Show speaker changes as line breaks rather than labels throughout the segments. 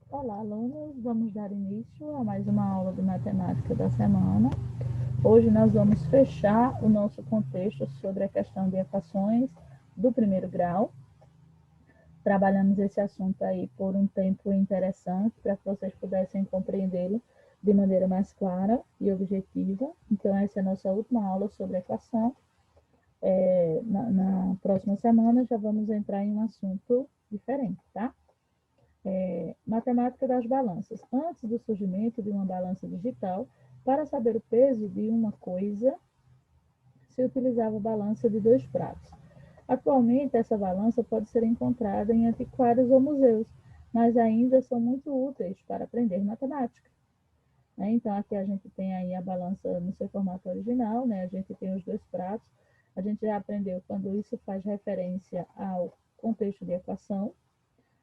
Olá, alunos! Vamos dar início a mais uma aula de matemática da semana. Hoje nós vamos fechar o nosso contexto sobre a questão de equações do primeiro grau. Trabalhamos esse assunto aí por um tempo interessante para que vocês pudessem compreendê-lo de maneira mais clara e objetiva. Então, essa é a nossa última aula sobre equação. Na próxima semana já vamos entrar em um assunto diferente, tá? Matemática das balanças. Antes do surgimento de uma balança digital, para saber o peso de uma coisa, se utilizava a balança de 2 pratos. Atualmente, essa balança pode ser encontrada em antiquários ou museus, mas ainda são muito úteis para aprender matemática. Então, aqui a gente tem aí a balança no seu formato original, né? A gente tem os 2 pratos. A gente já aprendeu quando isso faz referência ao contexto de equação.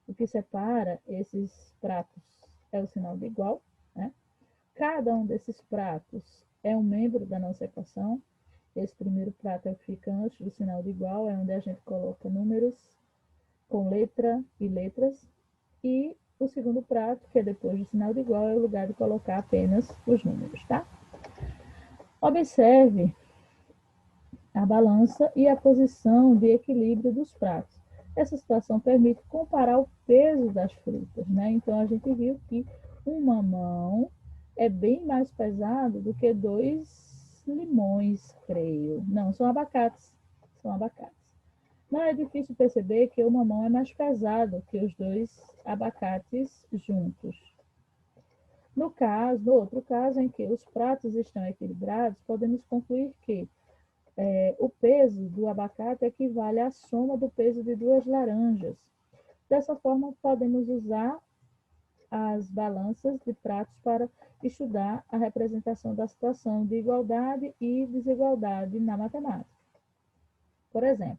O que separa esses pratos é o sinal de igual, né? Cada um desses pratos é um membro da nossa equação. Esse primeiro prato é o que fica antes do sinal de igual, é onde a gente coloca números com letra e letras. E o segundo prato, que é depois do sinal de igual, é o lugar de colocar apenas os números, tá? Observe a balança e a posição de equilíbrio dos pratos. Essa situação permite comparar o peso das frutas, né? Então a gente viu que um mamão é bem mais pesado do que 2 limões, creio. Não, são abacates. São abacates. Não é difícil perceber que o mamão é mais pesado que os 2 abacates juntos. No outro caso, em que os pratos estão equilibrados, podemos concluir que o peso do abacate equivale à soma do peso de 2 laranjas. Dessa forma, podemos usar as balanças de pratos para estudar a representação da situação de igualdade e desigualdade na matemática. Por exemplo,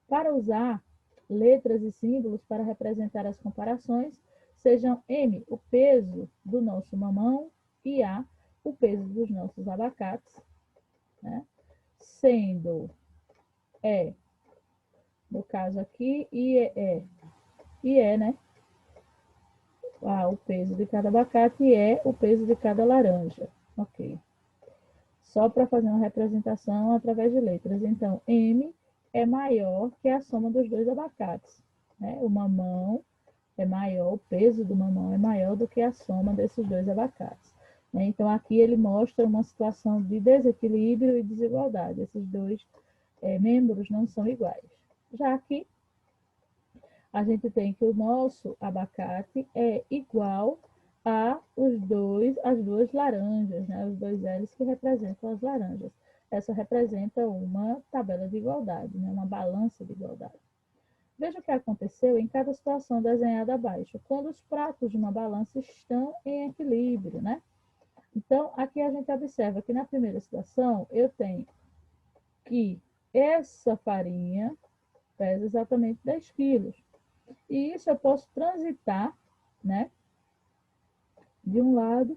para usar letras e símbolos para representar as comparações, sejam M o peso do nosso mamão e A o peso dos nossos abacates, né? Sendo E, no caso aqui, né? O peso de cada abacate e é o peso de cada laranja. Ok. Só para fazer uma representação através de letras. Então, M é maior que a soma dos 2 abacates. Né? O mamão é maior, o peso do mamão é maior do que a soma desses 2 abacates. Né? Então, aqui ele mostra uma situação de desequilíbrio e desigualdade. Esses 2 membros não são iguais. Já aqui, a gente tem que o nosso abacate é igual as 2 laranjas, né? Os 2 L's que representam as laranjas. Essa representa uma tabela de igualdade, né? Uma balança de igualdade. Veja o que aconteceu em cada situação desenhada abaixo, quando os pratos de uma balança estão em equilíbrio, né? Então, aqui a gente observa que na primeira situação eu tenho que essa farinha pesa exatamente 10 quilos. E isso eu posso transitar, né, de um lado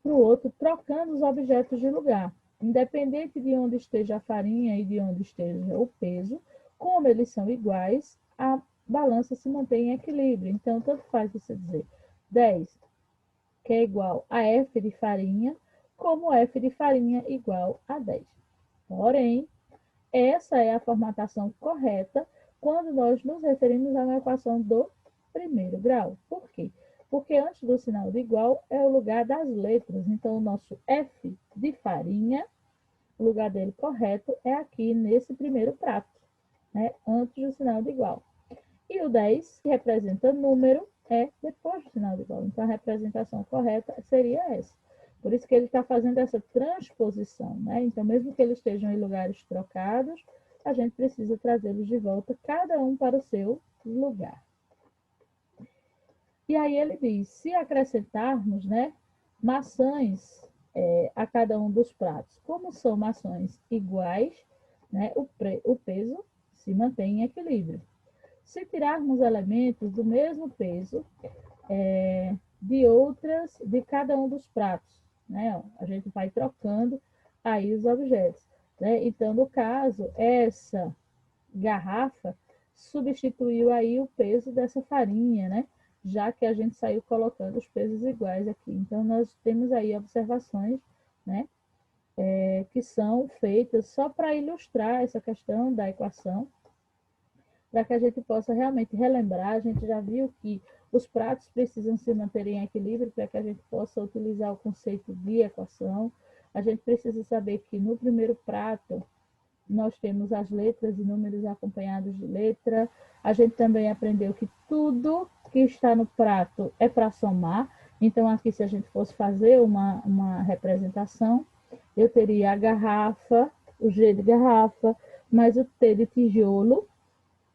para o outro, trocando os objetos de lugar. Independente de onde esteja a farinha e de onde esteja o peso, como eles são iguais, a balança se mantém em equilíbrio. Então, tanto faz você dizer 10, que é igual a F de farinha, como F de farinha igual a 10. Porém, essa é a formatação correta quando nós nos referimos a uma equação do primeiro grau. Por quê? Porque antes do sinal de igual é o lugar das letras. Então, o nosso F de farinha, o lugar dele correto é aqui nesse primeiro prato, né? Antes do sinal de igual. E o 10, que representa número, é depois do sinal de igual. Então, a representação correta seria essa. Por isso que ele está fazendo essa transposição, né? Então, mesmo que eles estejam em lugares trocados, a gente precisa trazê-los de volta, cada um para o seu lugar. E aí ele diz, se acrescentarmos, né, maçãs a cada um dos pratos, como são maçãs iguais, né, o peso se mantém em equilíbrio. Se tirarmos elementos do mesmo peso de cada um dos pratos, né? A gente vai trocando aí os objetos, né? Então, no caso, essa garrafa substituiu aí o peso dessa farinha, né? Já que a gente saiu colocando os pesos iguais aqui. Então, nós temos aí observações, né? Que são feitas só para ilustrar essa questão da equação, para que a gente possa realmente relembrar. A gente já viu que os pratos precisam se manter em equilíbrio para que a gente possa utilizar o conceito de equação. A gente precisa saber que no primeiro prato nós temos as letras e números acompanhados de letra. A gente também aprendeu que tudo que está no prato é para somar. Então, aqui, se a gente fosse fazer uma representação, eu teria a garrafa, o G de garrafa, mais o T de tijolo,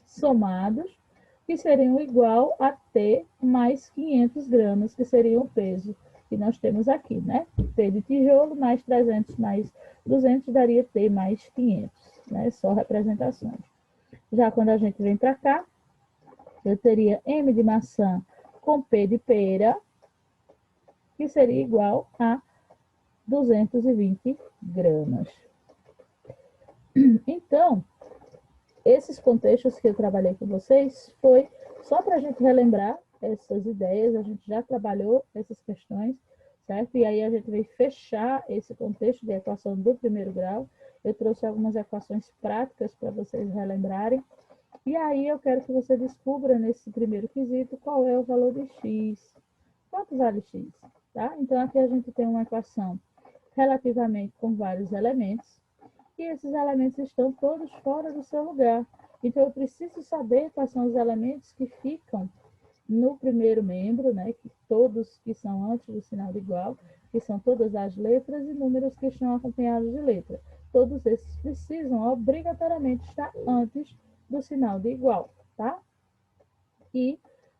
somados, que seriam igual a T mais 500 gramas, que seria o peso que nós temos aqui, né? T de tijolo mais 300 mais 200 daria T mais 500, né? Só representações. Já quando a gente vem para cá, eu teria M de maçã com P de pera, que seria igual a 220 gramas. Então, esses contextos que eu trabalhei com vocês foi só para a gente relembrar essas ideias, a gente já trabalhou essas questões, certo? E aí a gente vai fechar esse contexto de equação do primeiro grau. Eu trouxe algumas equações práticas para vocês relembrarem. E aí eu quero que você descubra nesse primeiro quesito qual é o valor de x. Quanto vale x? Tá? Então aqui a gente tem uma equação relativamente com vários elementos, e esses elementos estão todos fora do seu lugar. Então, eu preciso saber quais são os elementos que ficam no primeiro membro, né? Que todos que são antes do sinal de igual, que são todas as letras e números que estão acompanhados de letra. Todos esses precisam obrigatoriamente estar antes do sinal de igual, tá? E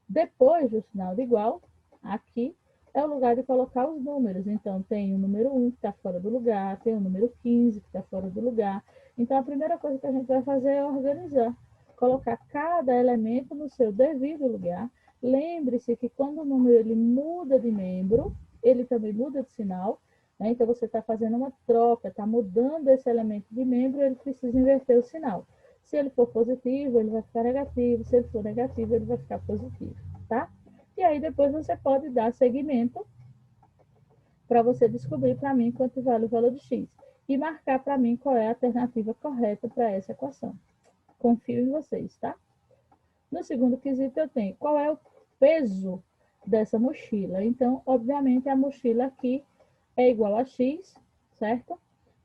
depois do sinal de igual, aqui é o lugar de colocar os números. Então, tem o número 1 que está fora do lugar, tem o número 15 que está fora do lugar. Então, a primeira coisa que a gente vai fazer é organizar, colocar cada elemento no seu devido lugar. Lembre-se que quando o número ele muda de membro, ele também muda de sinal, né? Então, você está fazendo uma troca, está mudando esse elemento de membro, ele precisa inverter o sinal. Se ele for positivo, ele vai ficar negativo. Se ele for negativo, ele vai ficar positivo, tá? E aí depois você pode dar seguimento para você descobrir para mim quanto vale o valor de x. E marcar para mim qual é a alternativa correta para essa equação. Confio em vocês, tá? No segundo quesito eu tenho qual é o peso dessa mochila. Então, obviamente, a mochila aqui é igual a x, certo?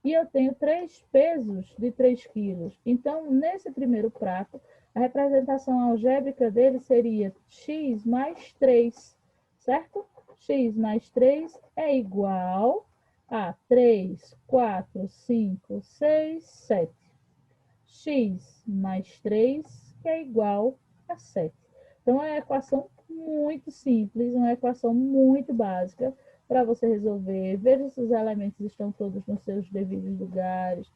E eu tenho 3 pesos de 3 quilos. Então, nesse primeiro prato, a representação algébrica dele seria x mais 3, certo? X mais 3 é igual a 3, 4, 5, 6, 7. X mais 3, que é igual a 7. Então, é uma equação muito simples, uma equação muito básica para você resolver. Veja se os elementos estão todos nos seus devidos lugares.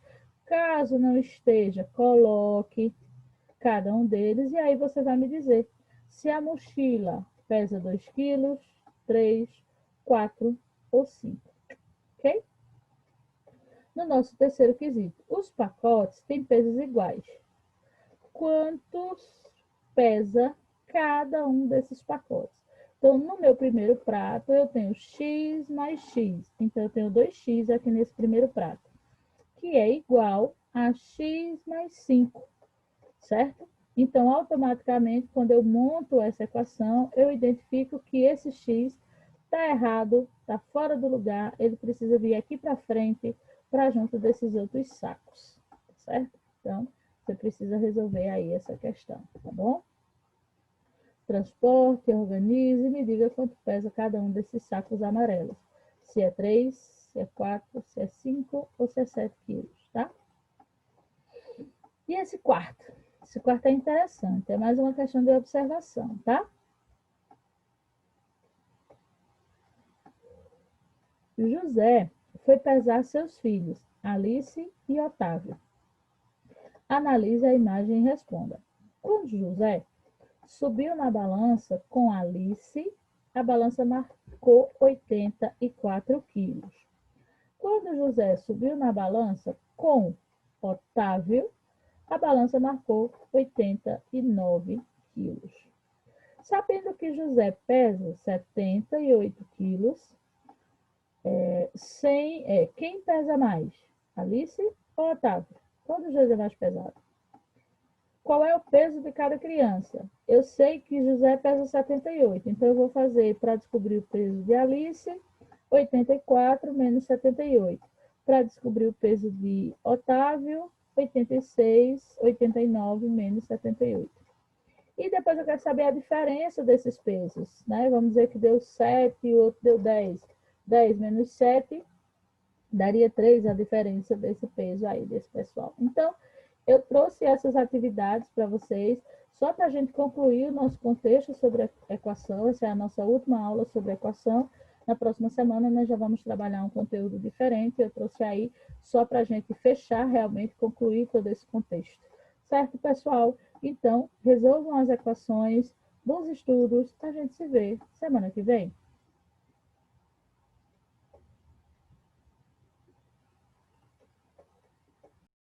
Caso não esteja, coloque cada um deles e aí você vai me dizer se a mochila pesa 2 quilos, 3, 4 ou 5. Ok? No nosso terceiro quesito, os pacotes têm pesos iguais. Quantos pesa cada um desses pacotes? Então, no meu primeiro prato, eu tenho x mais x. Então, eu tenho 2x aqui nesse primeiro prato, que é igual a x mais 5, certo? Então, automaticamente, quando eu monto essa equação, eu identifico que esse x está errado, está fora do lugar, ele precisa vir aqui para frente, para junto desses outros sacos, certo? Então, você precisa resolver aí essa questão, tá bom? Transporte, organize e me diga quanto pesa cada um desses sacos amarelos. Se é 3, se é 4, se é 5 ou se é 7 quilos, tá? E esse quarto? Esse quarto é interessante, é mais uma questão de observação, tá? José foi pesar seus filhos, Alice e Otávio. Analise a imagem e responda. Quando José subiu na balança com Alice, a balança marcou 84 quilos. Quando José subiu na balança com Otávio, A balança marcou 89 quilos. Sabendo que José pesa 78 quilos, quem pesa mais? Alice ou Otávio? Qual dos dois é mais pesado? Qual é o peso de cada criança? Eu sei que José pesa 78, então eu vou fazer para descobrir o peso de Alice, 84 menos 78. Para descobrir o peso de Otávio, 86, 89 menos 78. E depois eu quero saber a diferença desses pesos, né? Vamos dizer que deu 7 e o outro deu 10. 10 menos 7 daria 3 a diferença desse peso aí, desse pessoal. Então, eu trouxe essas atividades para vocês, só para a gente concluir o nosso contexto sobre a equação. Essa é a nossa última aula sobre equação. Na próxima semana, nós já vamos trabalhar um conteúdo diferente. Eu trouxe aí só para a gente fechar, realmente concluir todo esse contexto. Certo, pessoal? Então, resolvam as equações, bons estudos. A gente se vê semana que vem.